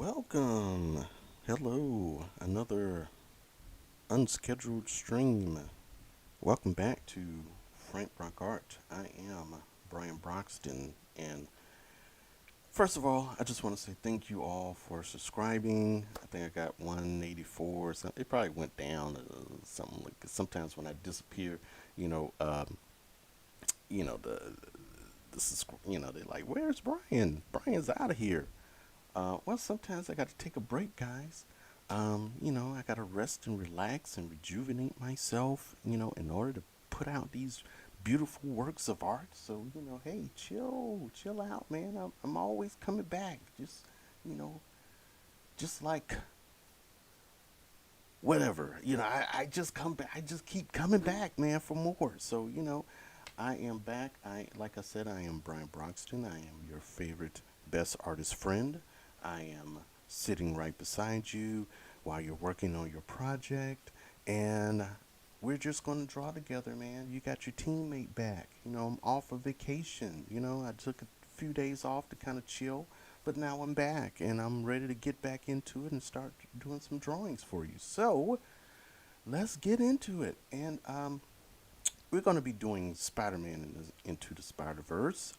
Welcome. Hello. Another unscheduled stream. Welcome back to Frank Brock Art. I am Brian Broxton. And first of all, I just want to say thank you all for subscribing. I think I got 184 or something. It probably went down something like sometimes when I disappear, you know, um, you know, they're like, where's Brian? Brian's out of here. Well, sometimes I got to take a break, guys. I got to rest and relax and rejuvenate myself, in order to put out these beautiful works of art. So, hey, chill out, man. I'm always coming back. You know, just like whatever. I just come back. I just keep coming back, man, for more. So, I am back. Like I said, I am Brian Broxton. I am your favorite best artist friend. I am sitting right beside you while you're working on your project, and we're just going to draw together, man. You got your teammate back. I'm off of vacation. I took a few days off to kind of chill, but now I'm back and I'm ready to get back into it and start doing some drawings for you. So let's get into it. And we're going to be doing Spider-Man Into the Spider-Verse.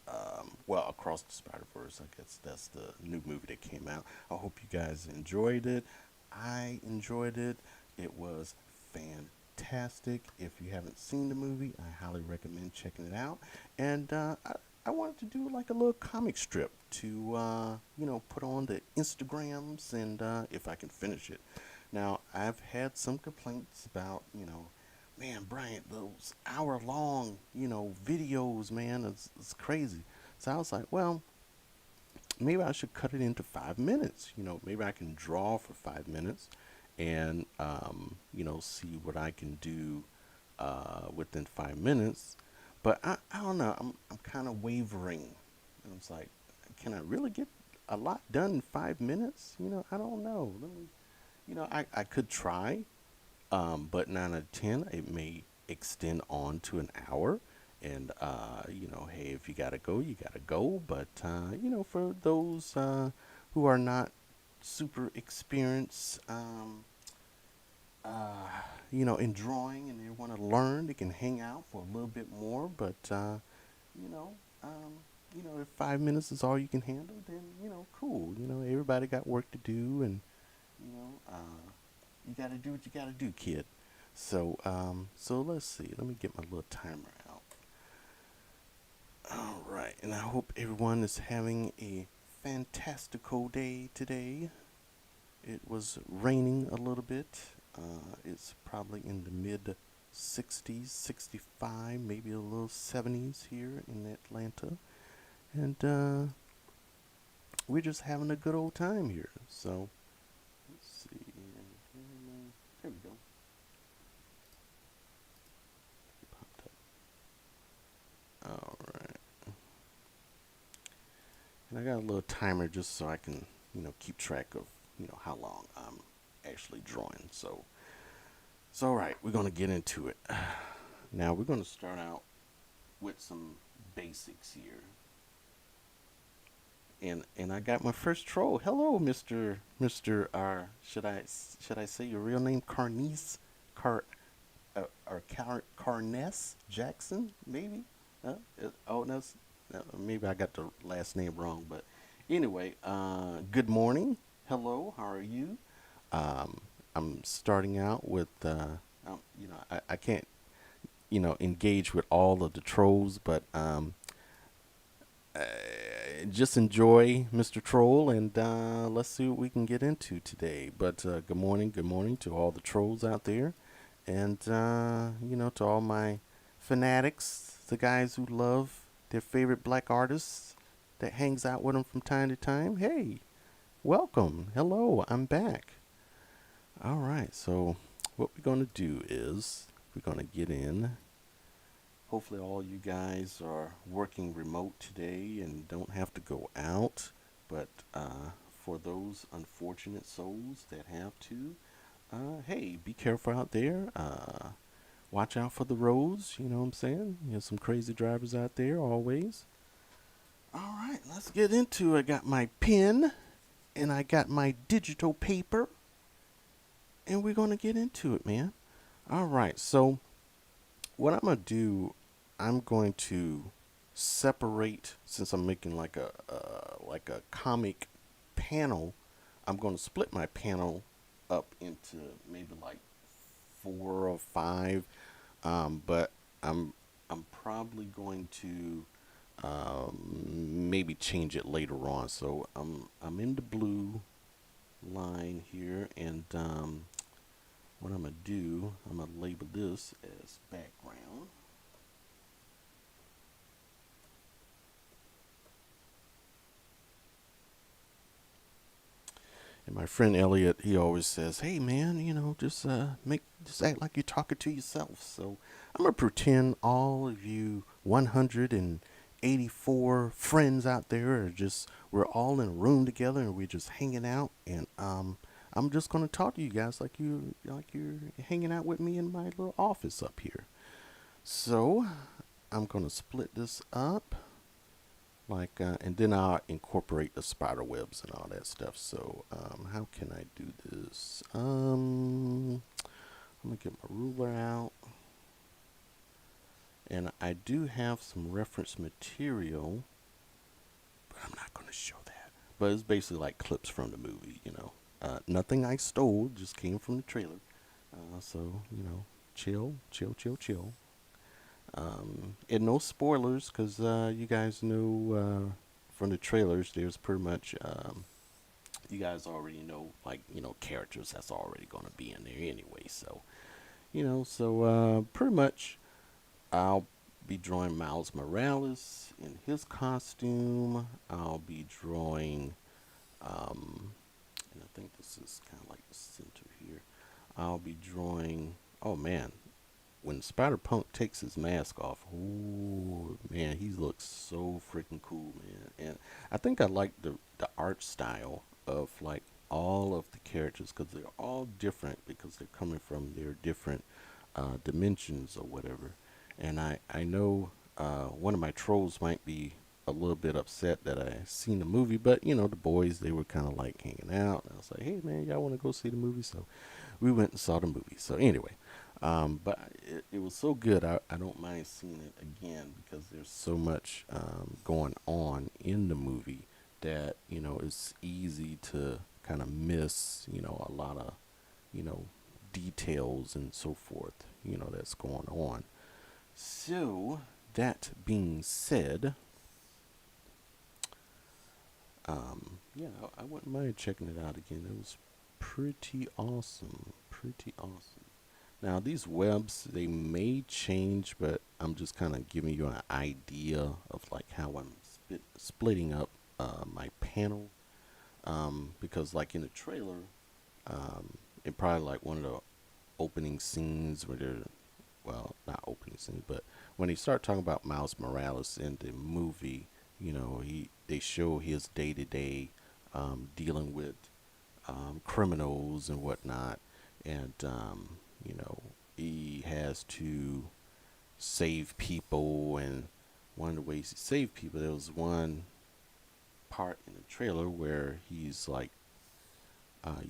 Well, Across the Spider-Verse. I guess that's the new movie that came out. I hope you guys enjoyed it. I enjoyed it. It was fantastic. If you haven't seen the movie, I highly recommend checking it out. And I wanted to do like a little comic strip to, put on the Instagrams and if I can finish it. Now, I've had some complaints about, man, Brian, those hour long, videos, man, it's crazy. So I was like, well, maybe I should cut it into 5 minutes. Maybe I can draw for 5 minutes and, see what I can do within 5 minutes. But I don't know. I'm kind of wavering. And it's like, can I really get a lot done in 5 minutes? I don't know. I could try, but 9 out of 10, it may extend on to an hour. And, hey, if you got to go, you got to go. But, for those who are not super experienced, in drawing and they want to learn, they can hang out for a little bit more. But, you know, if 5 minutes is all you can handle, then, cool. Everybody got work to do and, you know, uh, you got to do what you got to do, kid. So let's see. Let me get my little timer out. All right, and I hope everyone is having a fantastical day today. It was raining a little bit. It's probably in the mid 60s, 65, maybe a little 70s here in Atlanta. And we're just having a good old time here. So let's see. There we go. It popped up. All right. And I got a little timer just so I can, keep track of, how long I'm actually drawing. So all right, we're gonna get into it. Now we're gonna start out with some basics here. And I got my first troll. Hello, Mister should I say your real name, Carnice Car or Carness Jackson, maybe? Oh, that's maybe I got the last name wrong, but anyway, good morning. Hello, how are you? Um, I'm starting out with, I can't, engage with all of the trolls, but uh, just enjoy Mr. Troll, and let's see what we can get into today. But good morning to all the trolls out there, and to all my fanatics, the guys who love their favorite black artists that hangs out with them from time to time. Hey, welcome. Hello, I'm back. All right, so what we're going to do is we're going to get in. Hopefully, all you guys are working remote today and don't have to go out. But for those unfortunate souls that have to, hey, be careful out there. Watch out for the roads. You know what I'm saying? There's some crazy drivers out there always. All right, let's get into it. I got my pen and I got my digital paper, and we're gonna get into it, man. All right, so what I'm gonna do, I'm going to separate since I'm making like a comic panel. I'm going to split my panel up into maybe like four or five, but I'm I'm probably going to maybe change it later on. So I'm in the blue line here, and what I'm gonna do, I'm gonna label this as background. And my friend Elliot, he always says, "Hey man, just act like you're talking to yourself." So I'm gonna pretend all of you 184 friends out there are just we're all in a room together and we're just hanging out. And I'm just gonna talk to you guys like you're hanging out with me in my little office up here. So I'm gonna split this up and then I'll incorporate the spider webs and all that stuff. So how can I do this? I'm gonna get my ruler out, and I do have some reference material, but I'm not gonna show that. But it's basically like clips from the movie, nothing I stole, just came from the trailer. So chill, chill, chill, chill. And no spoilers, because you guys know from the trailers, there's pretty much you guys already know, like characters that's already going to be in there anyway. So pretty much I'll be drawing Miles Morales in his costume. I'll be drawing, and I think this is kind of like the center here. I'll be drawing. Oh man, when Spider Punk takes his mask off, oh man, he looks so freaking cool, man. And I think I like the art style of like all of the characters because they're all different because they're coming from their different dimensions or whatever. And I know one of my trolls might be a little bit upset that I seen the movie, but the boys they were kind of like hanging out, and I was like, hey man, y'all want to go see the movie? So we went and saw the movie. So anyway, but it was so good. I don't mind seeing it again because there's so much going on in the movie that it's easy to kind of miss a lot of you know details and so forth that's going on. So that being said, yeah, I wouldn't mind checking it out again. It was pretty awesome, pretty awesome. Now these webs they may change, but I'm just kind of giving you an idea of like how I'm splitting up my panel. Because like in the trailer, it probably like one of the opening scenes where they're well, not opening scenes, but when they start talking about Miles Morales in the movie, they show his day to day dealing with criminals and whatnot, and he has to save people, and one of the ways he saved people, there was one part in the trailer where he's like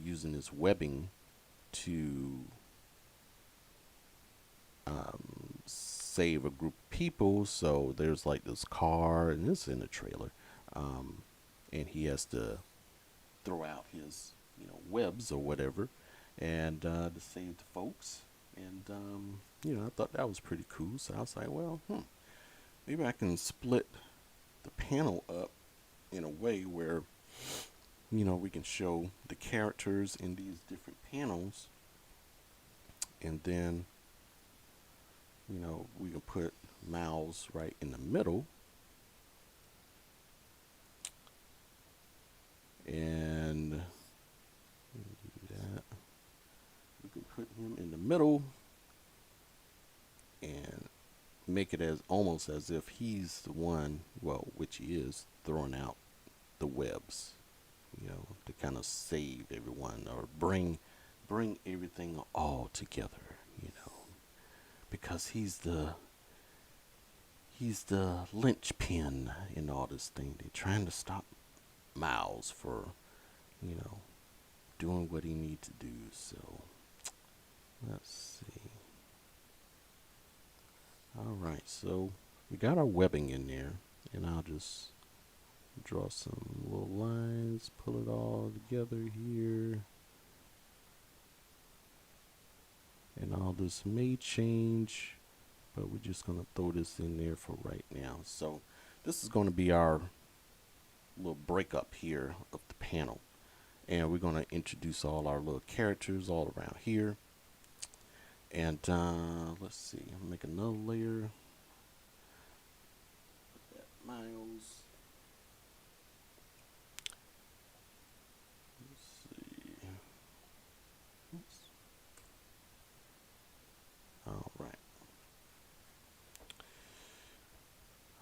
using his webbing to save a group of people. So there's like this car, and this is in the trailer, and he has to throw out his webs or whatever, and to save the folks. And I thought that was pretty cool. So I was like, well, maybe I can split the panel up in a way where we can show the characters in these different panels, and then we can put Miles right in the middle, and do that. We can put him in the middle and make it as almost as if he's the one, well, which he is, throwing out the webs, to kind of save everyone or bring everything all together, because he's the linchpin in all this thing. They're trying to stop Miles for you know, doing what he needs to do. So let's see. All right, so we got our webbing in there, and I'll just draw some little lines, pull it all together here. And all this may change, but we're just going to throw this in there for right now. So this is going to be our little breakup here of the panel. And we're going to introduce all our little characters all around here. And let's see, I'll make another layer. Put that Miles. Let's see. Oops. All right.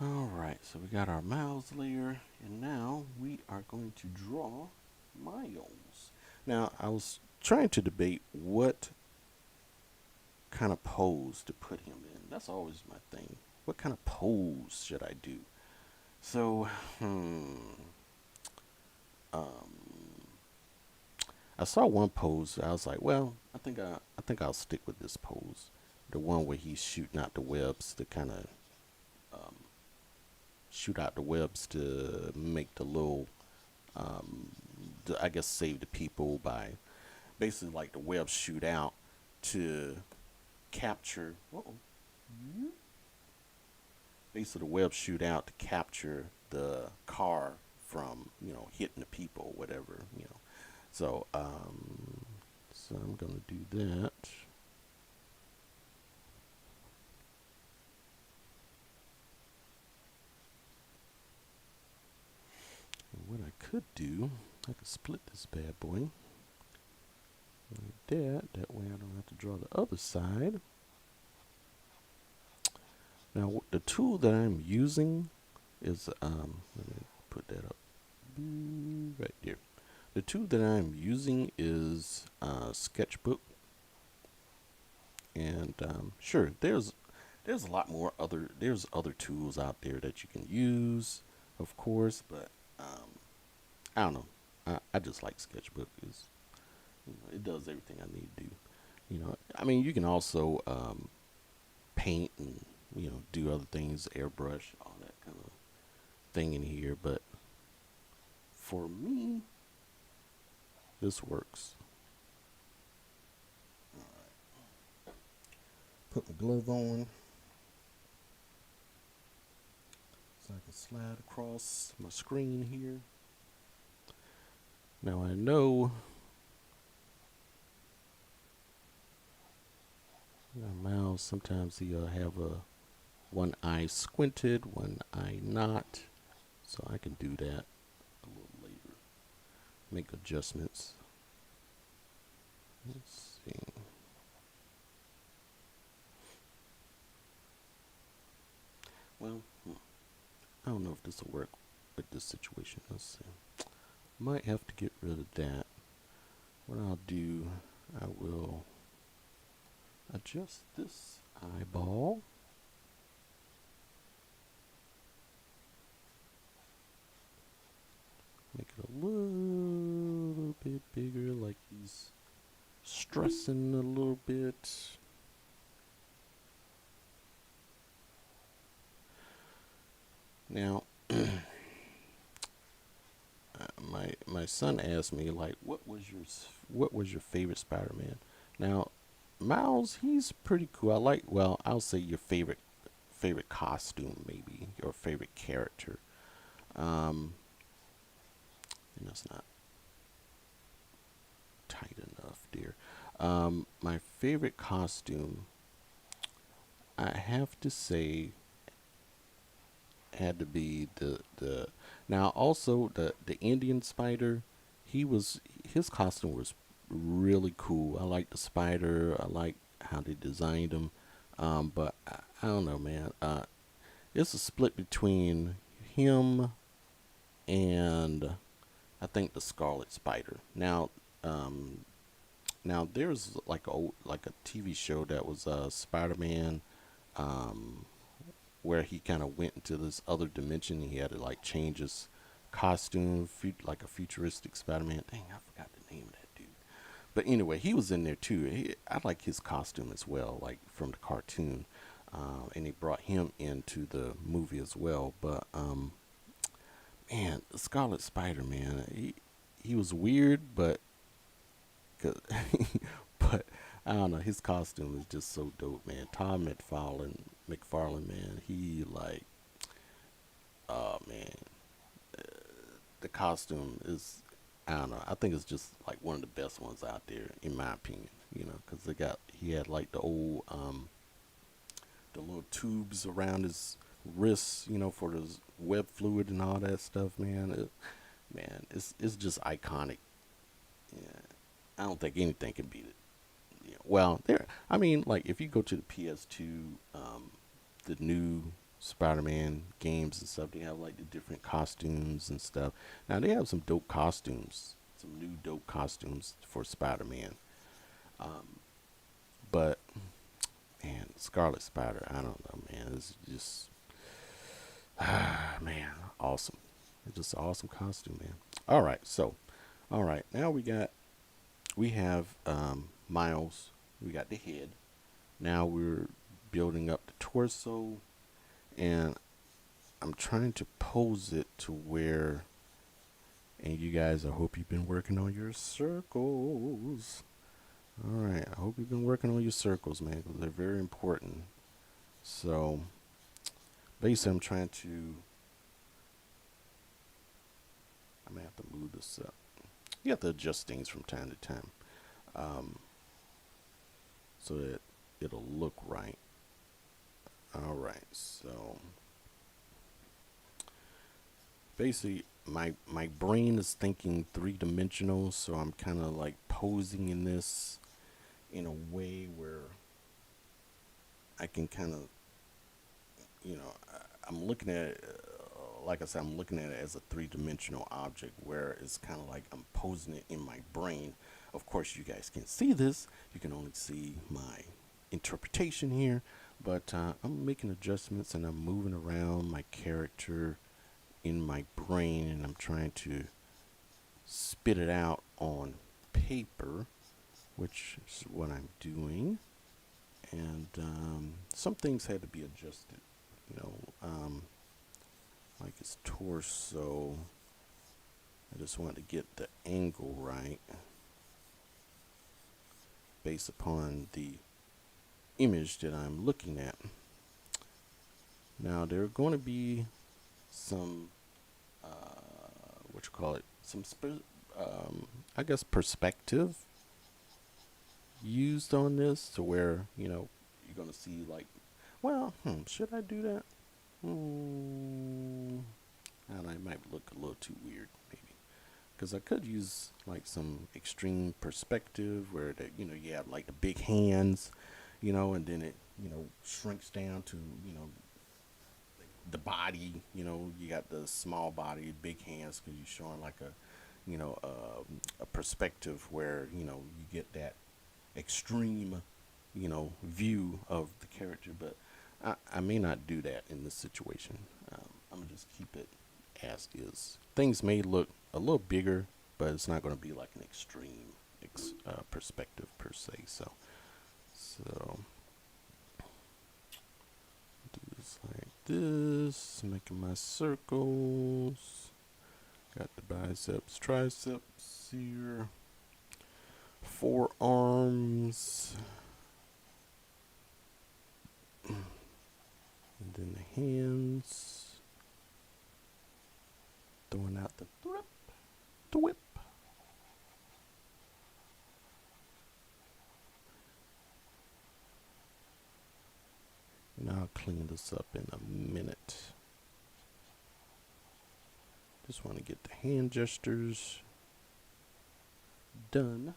Alright, so we got our Miles layer, and now we are going to draw Miles. Now, I was trying to debate what kind of pose to put him in. That's always my thing. What kind of pose should I do? So, I saw one pose. I was like, well, I think I'll stick with this pose, the one where he's shooting out the webs to kind of shoot out the webs to make the little, I guess, save the people by basically like the webs shoot out to capture. Basically, the webs shoot out to capture the car from hitting the people, whatever. So so I'm gonna do that. What I could do, I could split this bad boy like that. That way I don't have to draw the other side. Now the tool that I'm using is, let me put that up right there. The tool that I'm using is Sketchbook. And sure, there's a lot more there's other tools out there that you can use, of course, but I don't know. I just like Sketchbook. It does everything I need to do. I mean, you can also paint and do other things, airbrush, all that kind of thing in here. But for me, this works. All right. Put my glove on so I can slide across my screen here. Now I know Miles, sometimes he'll have one eye squinted, one eye not, so I can do that a little later. Make adjustments. Let's see. Well, I don't know if this will work with this situation. Let's see. Might have to get rid of that. What I'll do, I will adjust this eyeball. Make it a little bit bigger, like he's stressing a little bit. Now, my son asked me, like, what was your favorite Spider-Man? Now, Miles, he's pretty cool. I'll say your favorite costume, maybe your favorite character. And that's not tight enough, dear. My favorite costume, I have to say, had to be the now also the Indian spider. His costume was really cool. I like the spider. I like how they designed him. But I don't know, man. It's a split between him and I think the Scarlet Spider. Now there's like a TV show that was Spider-Man, where he kind of went into this other dimension. He had to like change his costume, like a futuristic Spider-Man. Dang, I forgot the name of that dude. But anyway, he was in there too. I like his costume as well, like from the cartoon. And they brought him into the movie as well. But man, Scarlet Spider, man, he was weird, but but I don't know, his costume is just so dope, man. Tom McFarlane, man, he like, oh man, the costume is, I don't know, I think it's just like one of the best ones out there in my opinion. You know, because he had like the old the little tubes around his wrists, you know, for his web fluid and all that stuff, man. Man, it's just iconic. Yeah, I don't think anything can beat it. Yeah. Well, there. I mean, like if you go to the PS2, the new Spider-Man games and stuff, they have like the different costumes and stuff. Now they have some dope costumes, some new dope costumes for Spider-Man. Um, but man, Scarlet Spider, I don't know, man. It's just man, awesome. It's just an awesome costume, man. All right, so all right, now we have Miles. We got the head. Now we're building up the torso, and I'm trying to pose it to where. And you guys, I hope you've been working on your circles. All right, I hope you've been working on your circles, man, because they're very important. So basically, I'm trying to. I'm gonna have to move this up. You have to adjust things from time to time, um, so that it'll look right. All right, so basically my brain is thinking three-dimensional, so I'm kind of like posing in this in a way where I can kind of, you know, I'm looking at it, like I said, I'm looking at it as a three-dimensional object where it's kind of like I'm posing it in my brain. Of course, you guys can't see this. You can only see my interpretation here, but I'm making adjustments and I'm moving around my character in my brain, and I'm trying to spit it out on paper, which is what I'm doing. And some things had to be adjusted, you know, like his torso. I just wanted to get the angle right based upon the image that I'm looking at. Now there are going to be some what you call it, I guess perspective used on this to where, you know, you're gonna see like, well, should I do that? I don't know, it might look a little too weird, maybe, because I could use like some extreme perspective where that, you know, you have like the big hands, you know, and then it, you know, shrinks down to, you know, the body, you know, you got the small body, big hands, because you're showing like a, you know, a perspective where, you know, you get that extreme, you know, view of the character. But I may not do that in this situation. I'm gonna just keep it as is. Things may look a little bigger, but it's not going to be like an extreme perspective per se. So do this like this, making my circles. Got the biceps, triceps here, forearms, and then the hands. Throwing out the whip. And I'll clean this up in a minute. Just want to get the hand gestures done.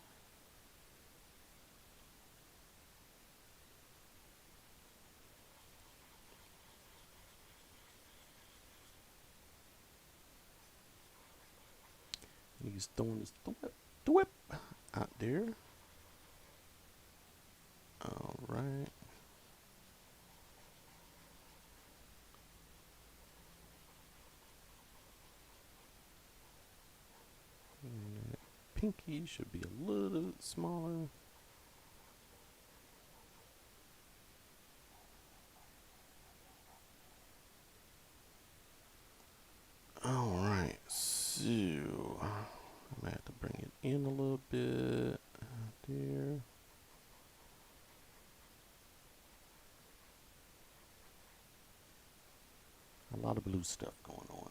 He's throwing his the whip out there. All right. pinky should be a little smaller. All right, so I'm gonna have to bring it in a little bit there. A lot of blue stuff going on.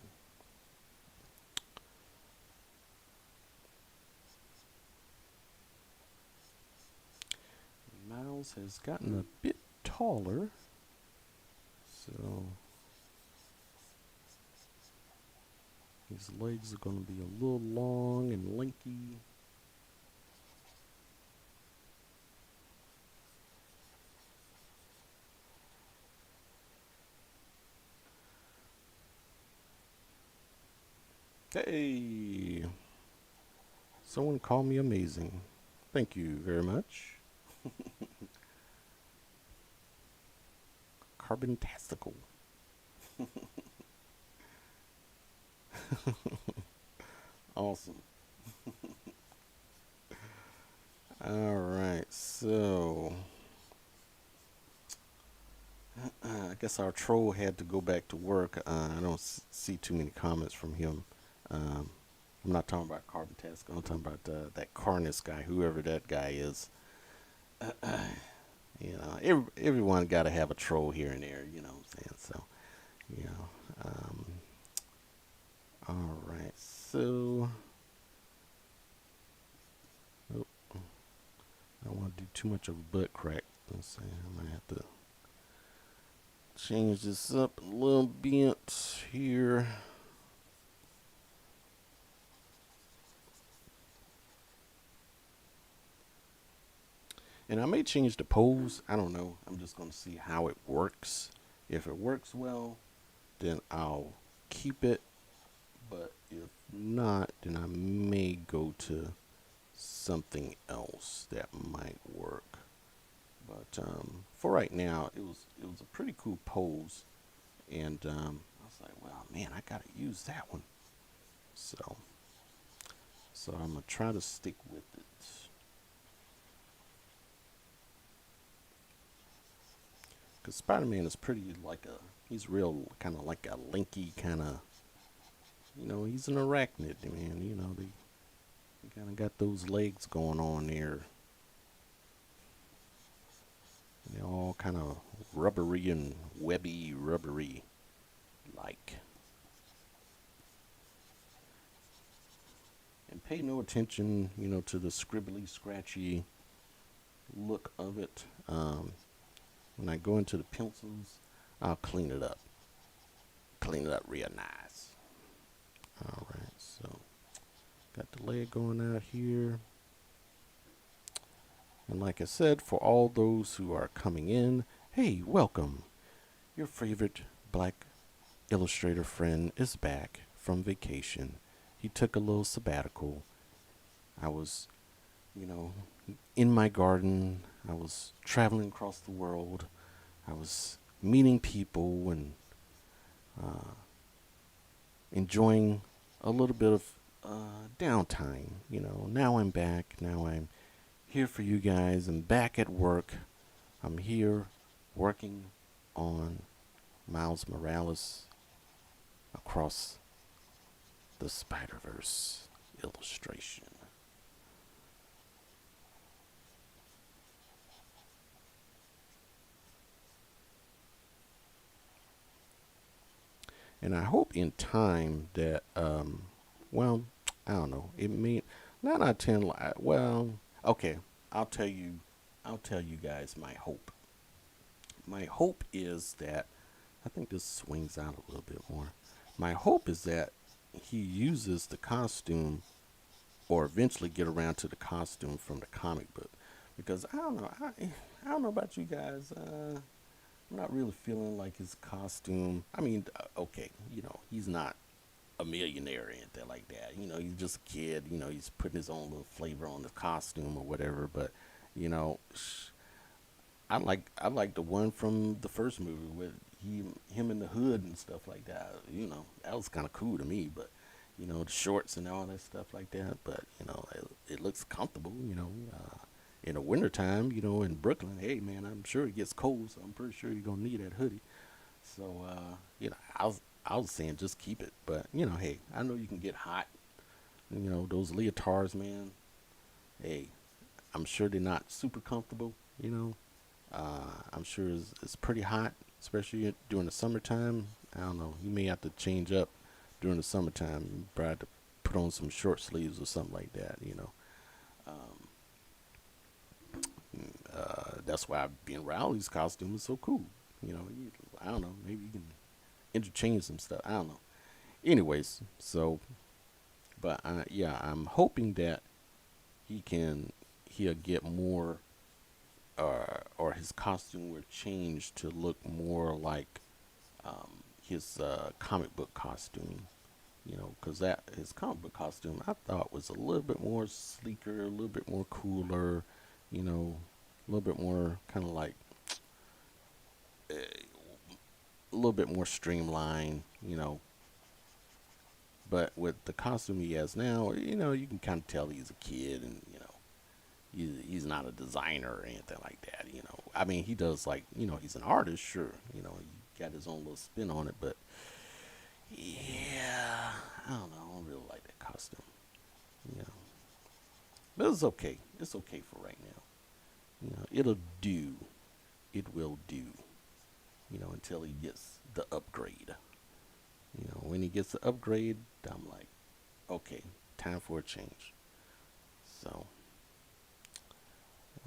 Miles has gotten a bit taller, so his legs are going to be a little long and lanky. Hey, someone called me amazing. Thank you very much. Carbontastical. Awesome. All right, so I guess our troll had to go back to work. I don't see too many comments from him. Um, I'm not talking about Carbontastical. I'm talking about that Carnus guy, whoever that guy is. Everyone got to have a troll here and there. You know what I'm saying? So, you know. All right, so oh, I don't want to do too much of a butt crack. Let's see, I might have to change this up a little bit here. And I may change the pose. I don't know. I'm just going to see how it works. If it works well, then I'll keep it. But if not, then I may go to something else that might work. But for right now, it was a pretty cool pose, and I was like, well, man, I gotta use that one. So I'm gonna try to stick with it. Cause Spider-Man is pretty like he's real kind of like a linky kind of, he's an arachnid, man. They kind of got those legs going on there. They're all kind of rubbery and webby, rubbery like. And pay no attention, to the scribbly, scratchy look of it. When I go into the pencils, I'll clean it up. Clean it up real nice. All right, so got the leg going out here. And like I said, for all those who are coming in, hey, welcome. Your favorite black illustrator friend is back from vacation. He took a little sabbatical. I was, in my garden. I was traveling across the world. I was meeting people and enjoying a little bit of downtime. Now I'm back. Now I'm here for you guys. I'm back at work. I'm here working on Miles Morales across the Spider-Verse illustration. And I hope in time that, well, I don't know. It may not 10. Well, okay. I'll tell you. I'll tell you guys my hope. My hope is that I think this swings out a little bit more. My hope is that he uses the costume, or eventually get around to the costume from the comic book, because I don't know. I don't know about you guys. I'm not really feeling like his costume. I mean, okay, he's not a millionaire or anything like that. He's just a kid. He's putting his own little flavor on the costume or whatever. But, you know, I like the one from the first movie with him in the hood and stuff like that. That was kind of cool to me. But, the shorts and all that stuff like that. But it looks comfortable. In the wintertime, in Brooklyn, hey man, I'm sure it gets cold, so I'm pretty sure you're gonna need that hoodie. So I was saying just keep it, but hey, I know you can get hot. Those leotards, man. Hey, I'm sure they're not super comfortable. I'm sure it's pretty hot, especially during the summertime. I don't know. You may have to change up during the summertime. You probably have to put on some short sleeves or something like that. Um, that's why being Rowley's costume is so cool. I don't know. Maybe you can interchange some stuff. I don't know. Anyways, so but yeah, I'm hoping that he can he'll get more or his costume will change to look more like his comic book costume. Because that his comic book costume I thought was a little bit more sleeker, a little bit more cooler, a little bit more kind of like a little bit more streamlined. But with the costume he has now, you can kind of tell he's a kid, and he's not a designer or anything like that. I mean, he does like he's an artist, sure. He got his own little spin on it, but yeah, I don't know. I don't really like that costume. You know, but it's okay. It's okay for right now. It'll do. It will do. Until he gets the upgrade. When he gets the upgrade, I'm like, okay, time for a change. So,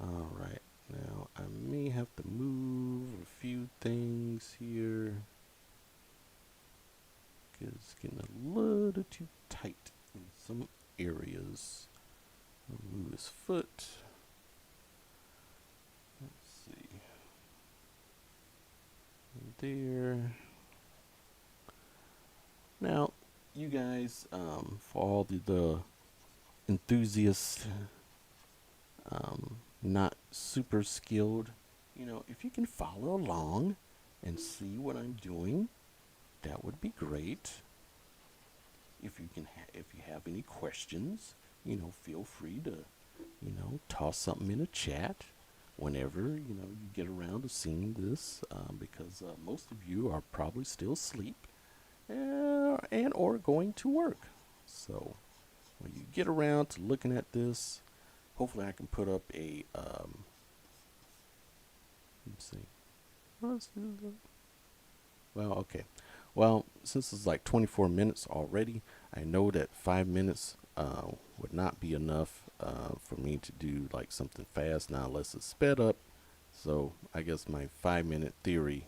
all right. Now I may have to move a few things here because it's getting a little too tight in some areas. I'll move his foot. Let's see. There. Now, you guys, for all the enthusiasts, not super skilled, if you can follow along and see what I'm doing, that would be great. If you have any questions, feel free to, toss something in a chat whenever you get around to seeing this, because most of you are probably still asleep and or going to work. So when you get around to looking at this, hopefully I can put up a let's see. Well, okay. Well, since it's like 24 minutes already, I know that 5 minutes would not be enough for me to do like something fast now unless it's sped up. So I guess my 5 minute theory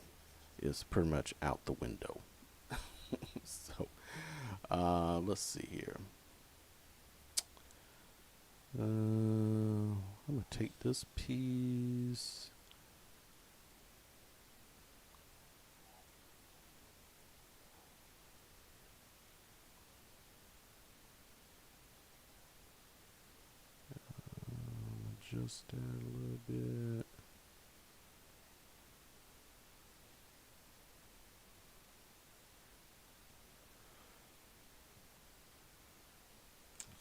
is pretty much out the window. So let's see here. I'm gonna take this piece. Adjust that a little bit.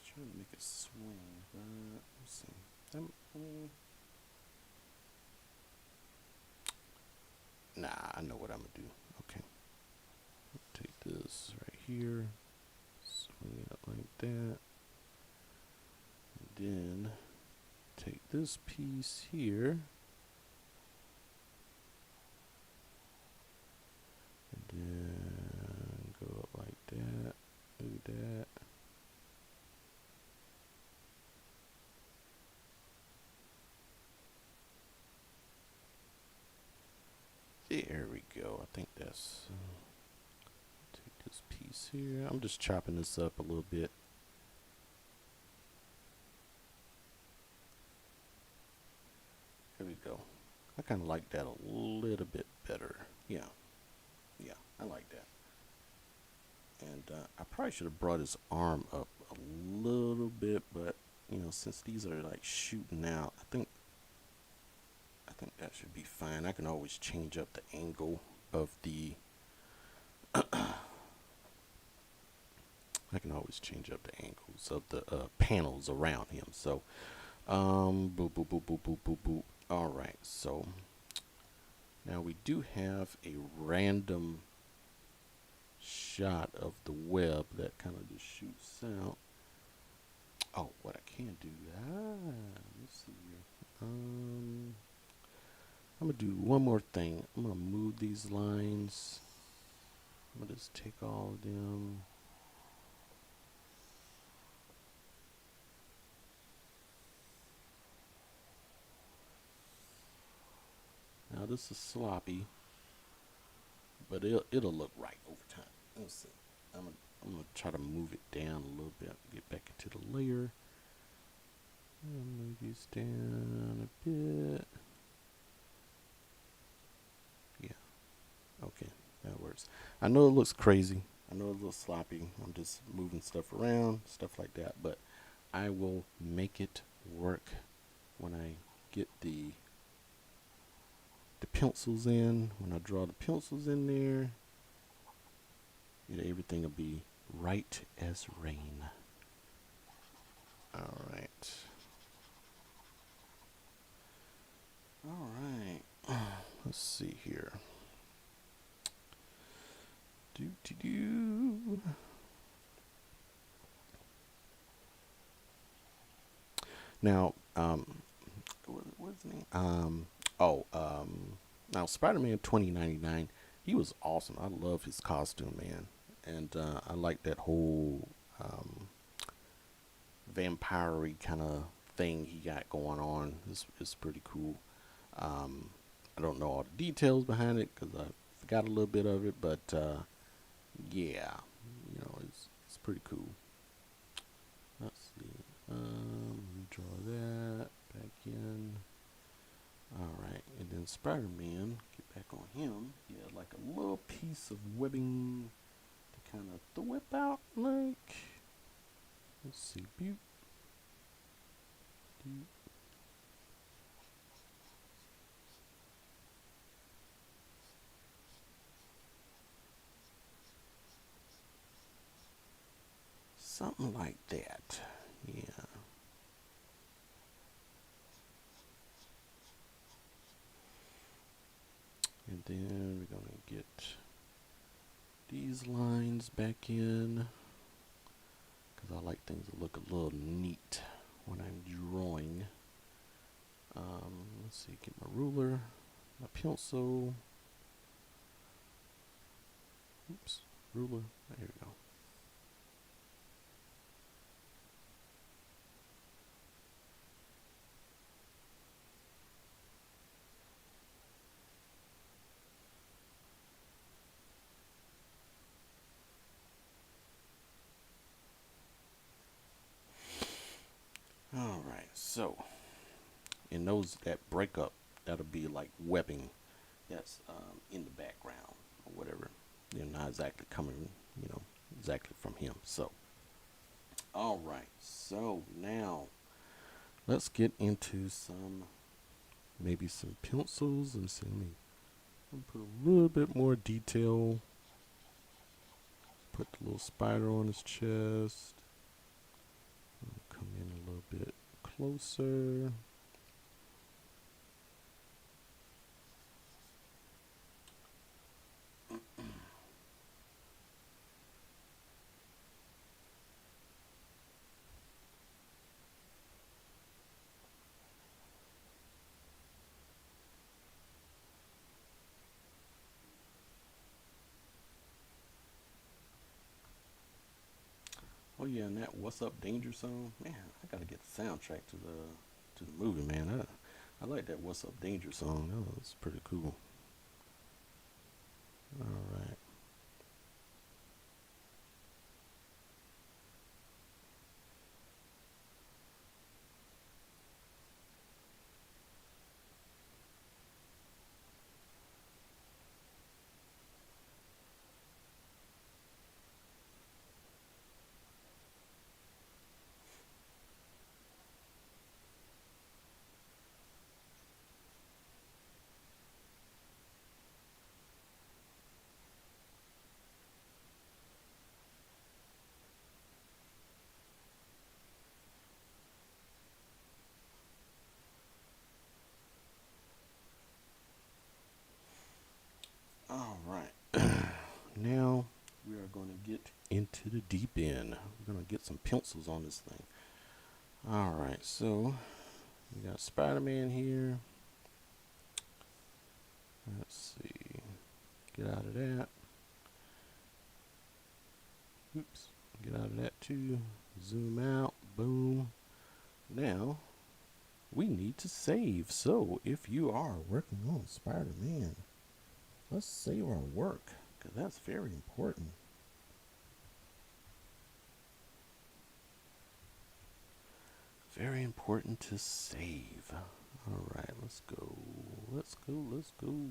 Trying to make it swing, but let's see. Nah, I know what I'm gonna do. Okay, take this right here, swing it like that, and then take this piece here, and then go up like that, do that. There we go. I think that's. Take this piece here. I'm just chopping this up a little bit. There we go. I kind of like that a little bit better. Yeah, yeah, I like that. And I probably should have brought his arm up a little bit, but since these are like shooting out, I think that should be fine. I can always change up the angle of the I can always change up the angles of the panels around him. So, boop, boop, boop, boop, boop, boop, boop. All right, so now we do have a random shot of the web that kind of just shoots out. Oh, what I can do, let's see here. I'm gonna do one more thing. I'm gonna move these lines. I'm gonna just take all of them. Now this is sloppy, but it'll look right over time. Let's see. I'm gonna try to move it down a little bit. Get back into the layer. Move these down a bit. Yeah. Okay, that works. I know it looks crazy. I know it's a little sloppy. I'm just moving stuff around, stuff like that. But I will make it work when I get the pencils in. When I draw the pencils in there, everything will be right as rain. All right. All right. Let's see here. Do. Now, what's his name? Now Spider-Man 2099, he was awesome. I love his costume, man, and I like that whole vampire-y kind of thing he got going on. It's pretty cool. I don't know all the details behind it because I forgot a little bit of it, but yeah, it's pretty cool. Let's see. Draw that back in. All right, and then Spider-Man, get back on him. Yeah, like a little piece of webbing to kind of the whip out, like. Let's see, something like that. Yeah. And then we're gonna get these lines back in because I like things to look a little neat when I'm drawing. Let's see, get my ruler, my pencil. Oops, ruler. There we go. All right, so in those that breakup, that'll be like webbing that's in the background or whatever. They're not exactly coming, exactly from him. So, all right. So now let's get into maybe some pencils. Let me see. Let me put a little bit more detail. Put the little spider on his chest. Come in a little bit closer. Oh yeah, and that "What's Up Danger" song, man, I gotta get the soundtrack to the movie, man. I like that "What's Up Danger" song. That was pretty cool. All right. into the deep end. We're gonna get some pencils on this thing. All right, so we got Spider-Man here. Let's see. Get out of that. Oops. Get out of that too. Zoom out. Boom. Now we need to save. So if you are working on Spider-Man, let's save our work, because that's very important. Very important to save. All right, let's go. Let's go. Let's go.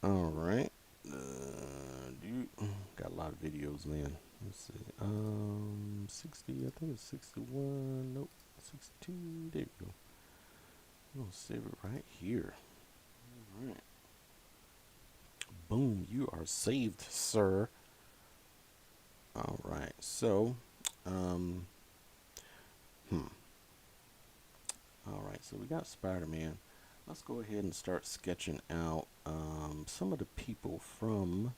All right. Dude, got a lot of videos, man. Let's see. 60. I think it's 61. Nope, 62. There we go. I'm gonna save it right here. All right. Boom. You are saved, sir. All right. So, All right. So we got Spider-Man. Let's go ahead and start sketching out some of the people from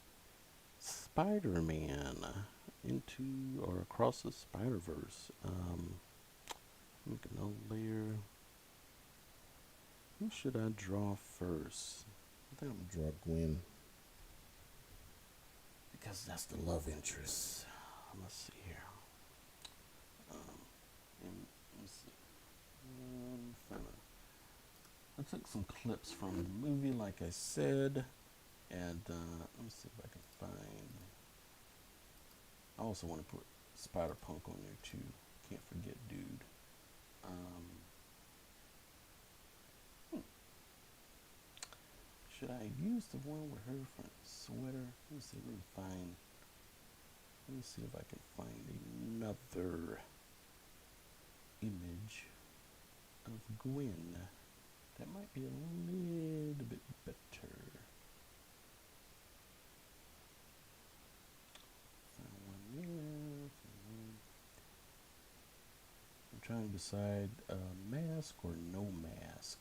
Spider-Man into or across the Spider-Verse. Make another layer. Who should I draw first? I think I'm gonna draw Gwen, because that's the love interest. Let's see here. Let's see. I took some clips from the movie, like I said, and let me see if I can find. I also want to put Spider-Punk on there too. Can't forget, dude. Should I use the one with her front sweater? Let me see. Let me see if I can find another image of Gwen. That might be a little bit better. Found one there. I'm trying to decide mask or no mask.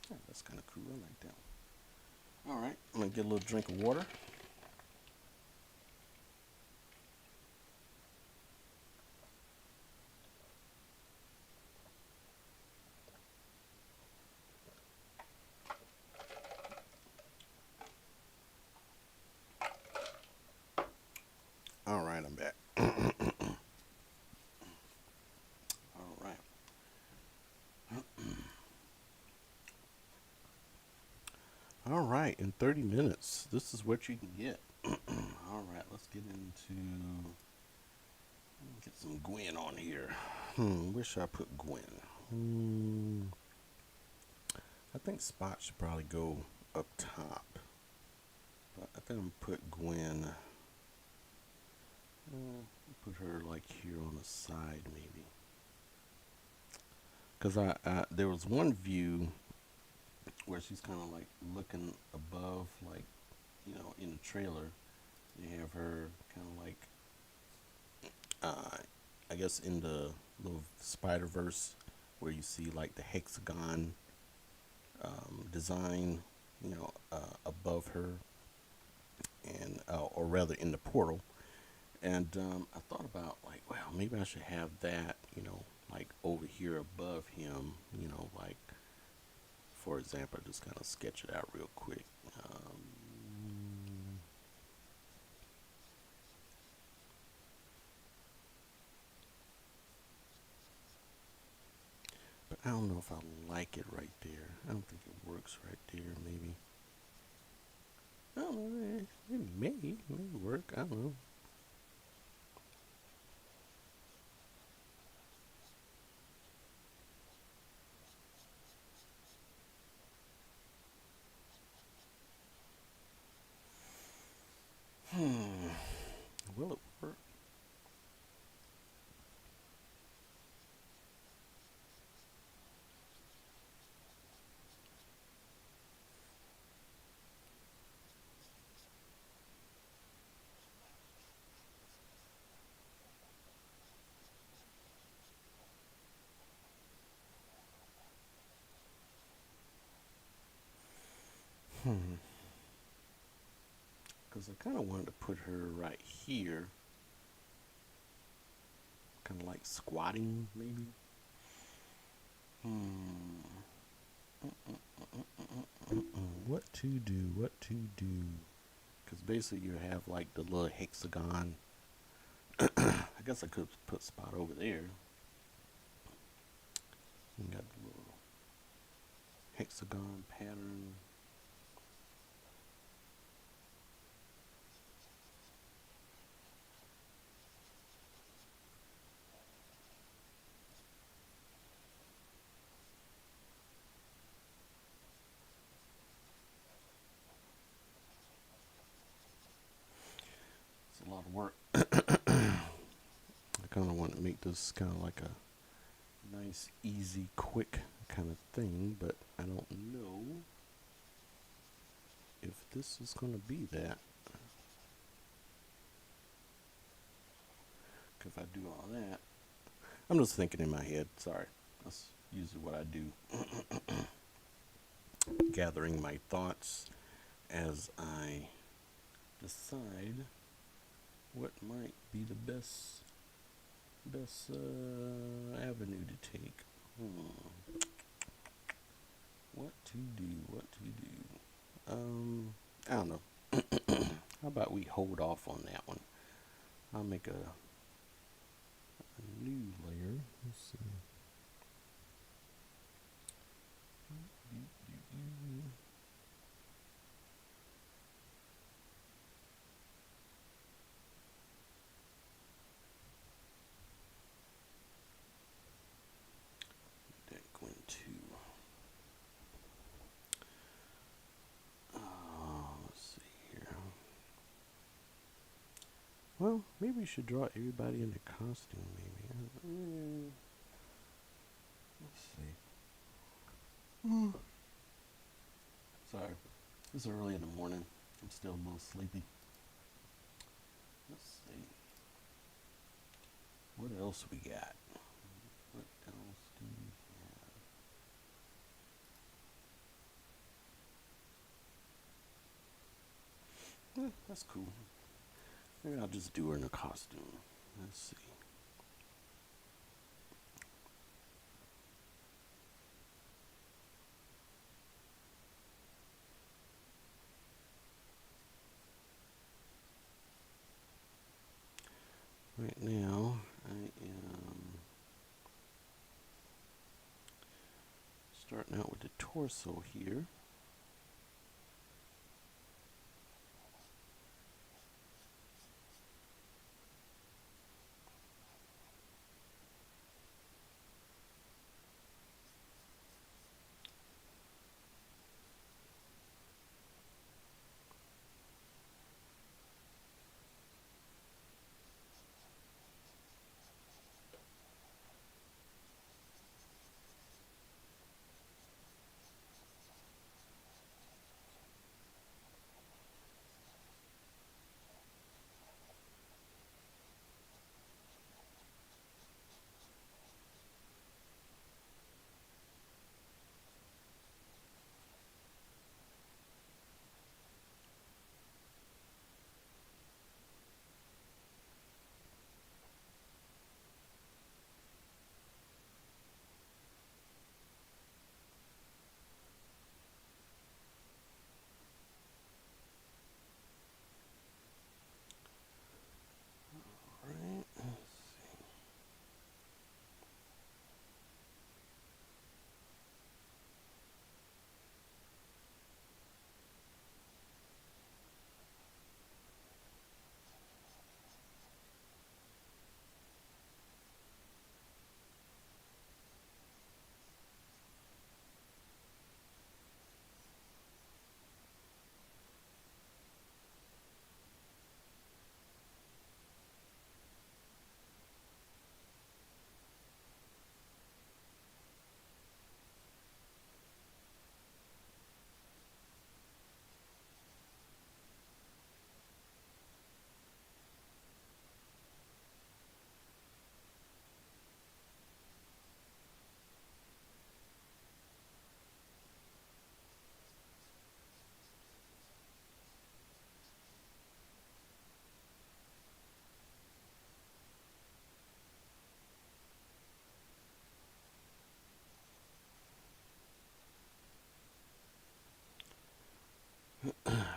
Yeah, that's kind of cool. I like that one. All right, I'm gonna get a little drink of water. All right, I'm back. All right. All right, in 30 minutes, this is what you can get. All right, let's get some Gwen on here. Where should I put Gwen? I think Spot should probably go up top. But I think I'm gonna put Gwen. Put her like here on the side, maybe. Because there was one view where she's kind of like looking above, like, in the trailer. You have her kind of like, I guess in the little Spider-Verse, where you see like the hexagon design, above her, and or rather in the portal. And I thought about, like, well, maybe I should have that, like over here above him, like, for example, just kind of sketch it out real quick. But I don't know if I like it right there. I don't think it works right there, maybe. I don't know. It may work. I don't know. Will it work? Because I kind of wanted to put her right here, kind of like squatting, maybe. What to do? What to do? Because basically you have like the little hexagon. I guess I could put Spot over there. You got the little hexagon pattern. It's a lot of work. I kind of want to make this kind of like a nice, easy, quick kind of thing, but I don't know if this is going to be that. If I do all that, I'm just thinking in my head. Sorry, that's usually what I do. Gathering my thoughts as I decide what might be the best avenue to take. What to do? What to do? I don't know. How about we hold off on that one? I'll make a new layer. Let's see. That go into. Let's see here. Well, maybe we should draw everybody in the costume. Maybe. Let's see. Sorry, it's early in the morning. I'm still a little sleepy. Let's see. What else we got? What else do we have? That's cool. Maybe I'll just do her in a costume. Let's see. Right now, I am starting out with the torso here.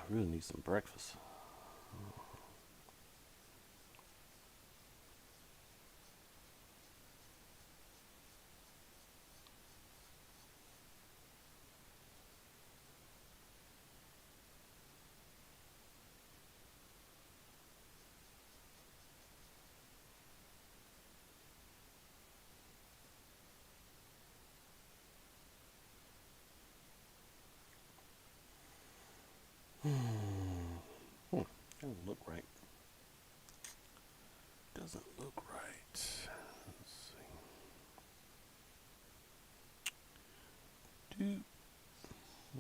really need some breakfast. Hmm. Doesn't look right. Doesn't look right. Let's see. Do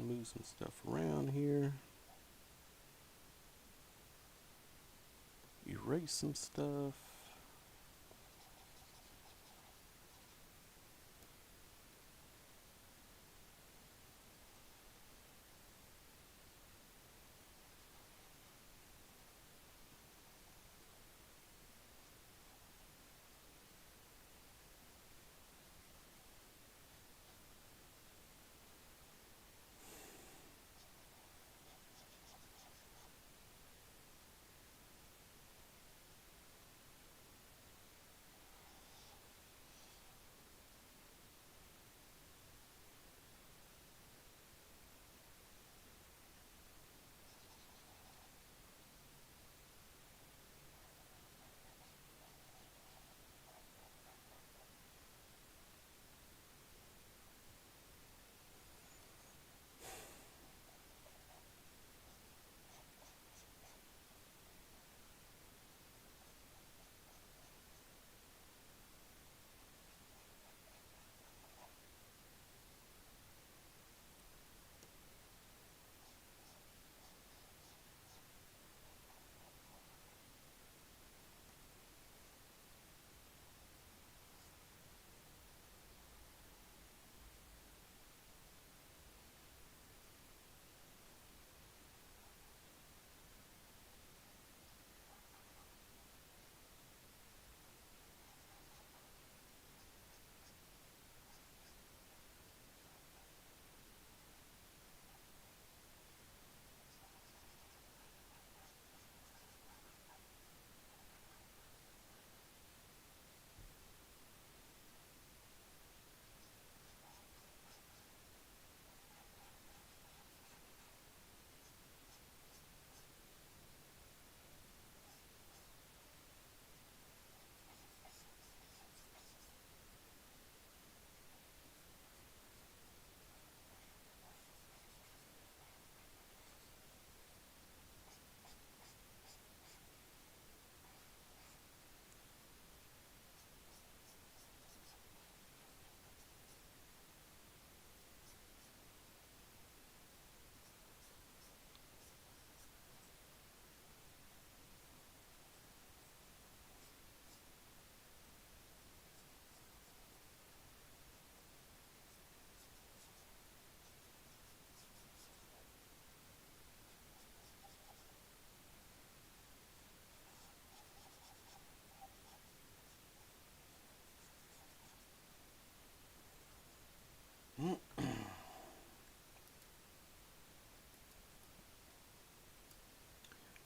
move some stuff around here. Erase some stuff.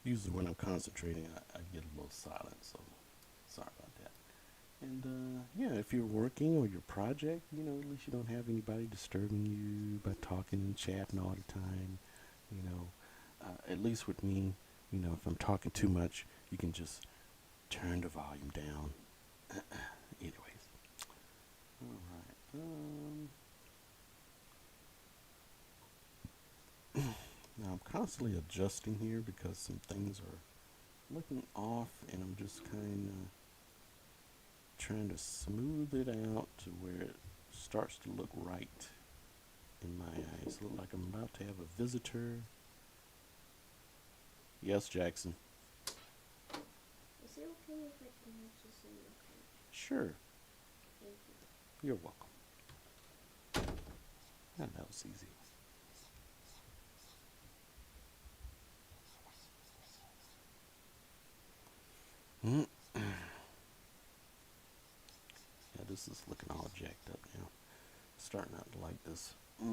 Usually when I'm concentrating, I get a little silent, so sorry about that. And yeah, if you're working or your project, at least you don't have anybody disturbing you by talking and chatting all the time. You know, at least with me, if I'm talking too much, you can just turn the volume down. Anyways, all right. Now I'm constantly adjusting here because some things are looking off, and I'm just kind of trying to smooth it out to where it starts to look right in my eyes. Look like I'm about to have a visitor. Yes, Jackson. Is it okay if I can use this in your page? Sure. Thank you. You're welcome. Ah, that was easy. Mm. Yeah, this is looking all jacked up now. Starting out to like this. I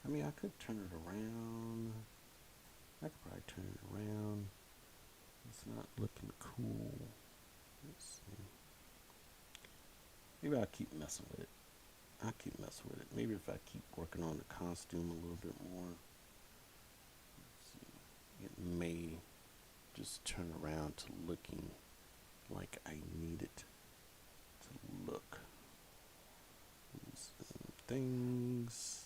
mean, I could turn it around. I could probably turn it around. It's not looking cool. Let's see. Maybe I'll keep messing with it. I'll keep messing with it. Maybe if I keep working on the costume a little bit more, let's see, it may just turn around to looking like I need it to look. Some things.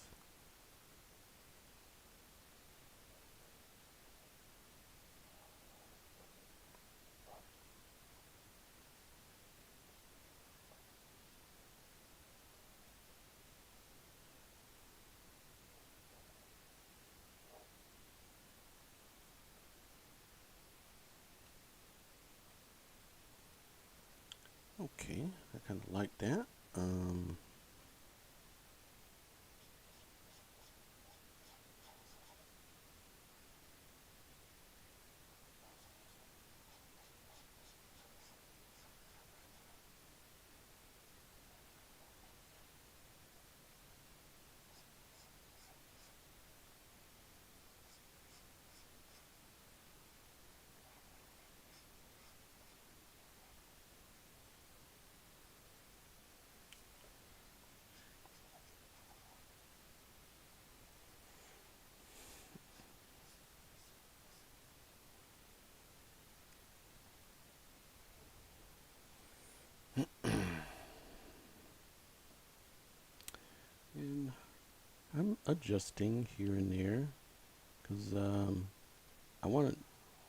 Okay, I kind of like that. Um, and I'm adjusting here and there because I want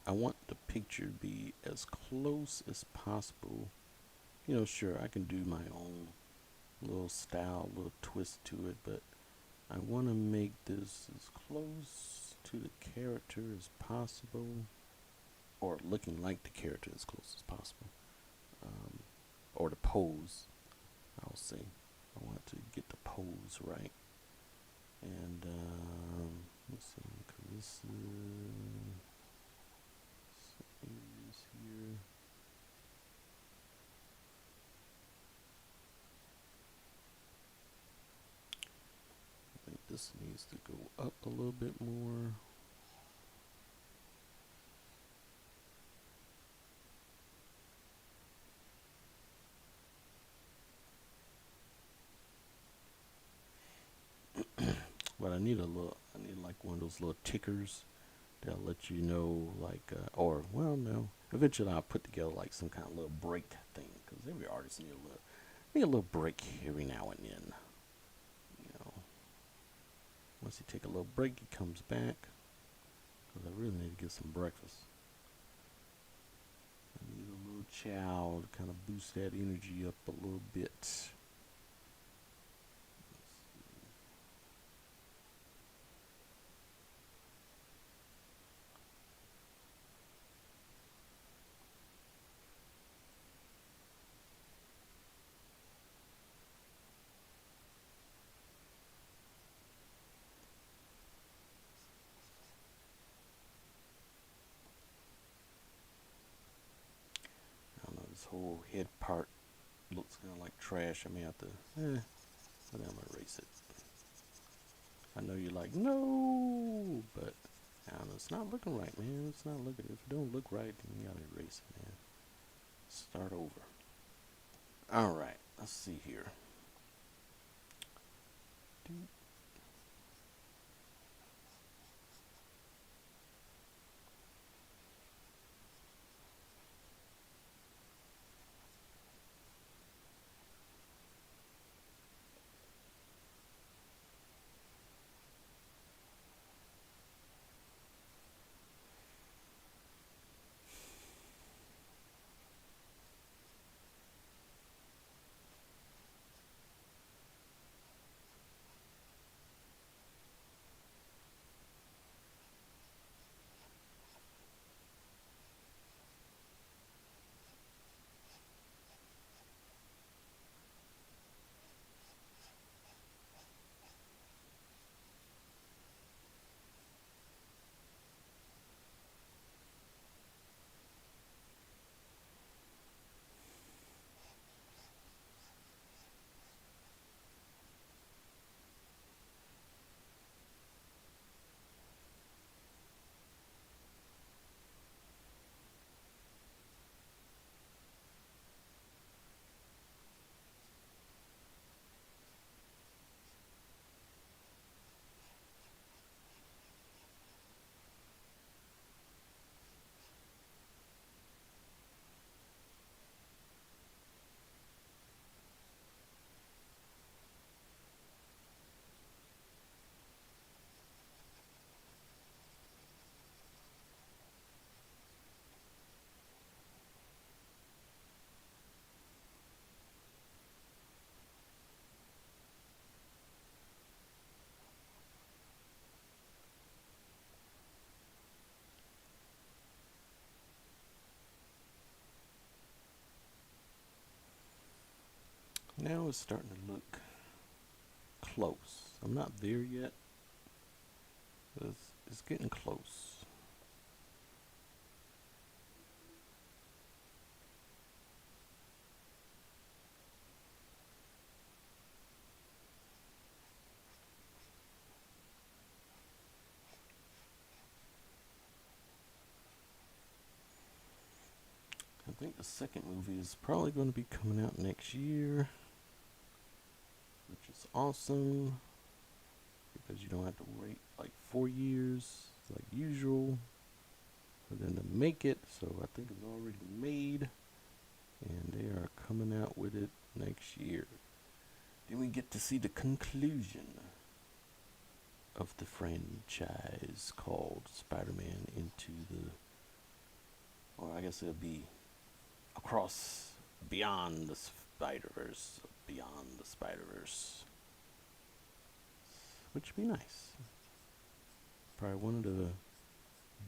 I want the picture to be as close as possible. You know, sure, I can do my own little style, little twist to it, but I want to make this as close to the character as possible, or looking like the character as close as possible, um, or the pose. I'll say I want to get the pose right, and let's see, because this is here. I think this needs to go up a little bit more. But I need like one of those little tickers that'll let you know, like, or, well, no. Eventually I'll put together like some kind of little break thing, because every artist need a little break every now and then. You know, once he take a little break, he comes back, because I really need to get some breakfast. I need a little chow to kind of boost that energy up a little bit. I don't know, this whole head part looks kind of like trash. I may have to, but I'm gonna erase it. I know you're like, no, but I don't know, it's not looking right, man. It's not looking. If it don't look right, then you gotta erase it, man. Start over. All right, let's see here. Now it's starting to look close. I'm not there yet, but it's getting close. I think the second movie is probably going to be coming out next year, which is awesome because you don't have to wait like 4 years like usual for them to make it. So I think it's already made and they are coming out with it next year. Then we get to see the conclusion of the franchise called Spider-Man into the, or I guess it'll be across beyond the Spider-Verse, beyond the Spider-Verse, which would be nice. Probably one of the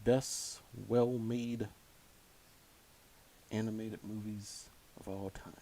best well-made animated movies of all time.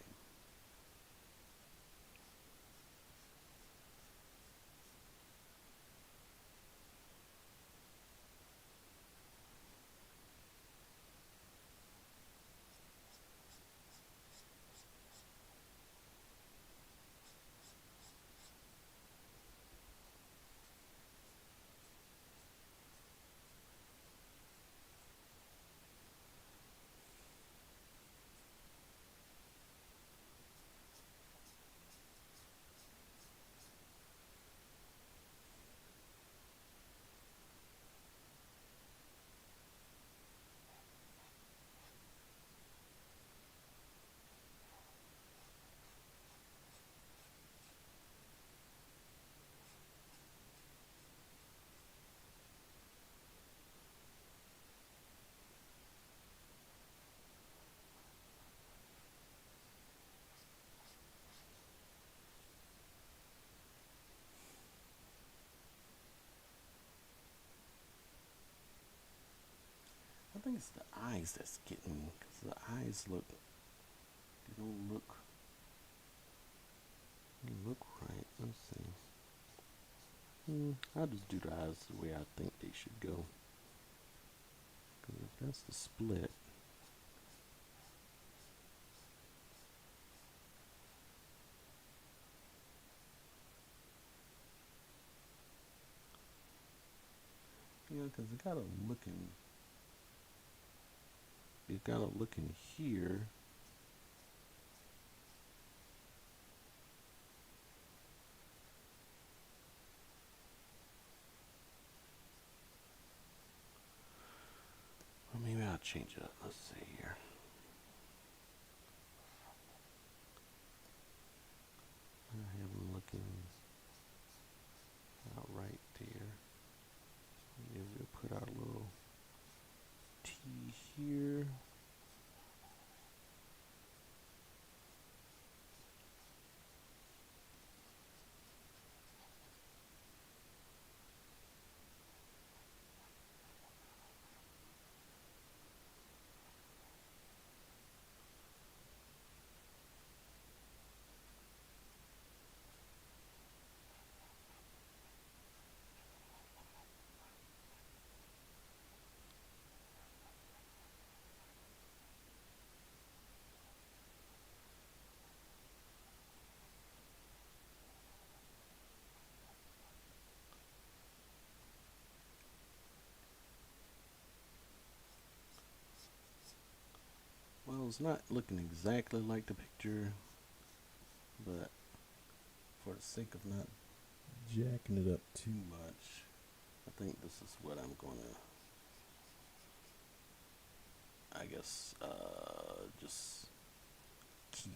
I think it's the eyes that's getting me, because the eyes look, they don't look right. Let's see. I'll just do the eyes the way I think they should go. Because if that's the split, because it gotta look in here. Or maybe I'll change it up. Let's see here. I have them looking out right there. Maybe we'll put our little T here. Well, it's not looking exactly like the picture, but for the sake of not jacking it up too much, I think this is what I'm gonna, I guess, just keep.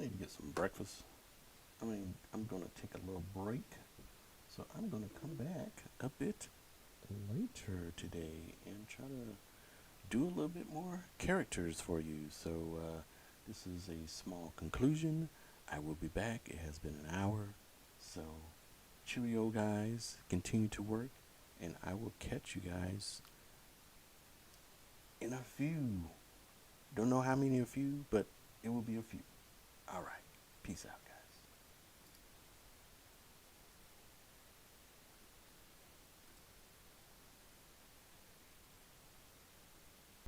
need to get some breakfast. I mean, I'm going to take a little break. So I'm going to come back a bit later today and try to do a little bit more characters for you. So this is a small conclusion. I will be back. It has been an hour. So cheerio, guys. Continue to work. And I will catch you guys in a few. Don't know how many a few, but it will be a few. All right. Peace out, guys.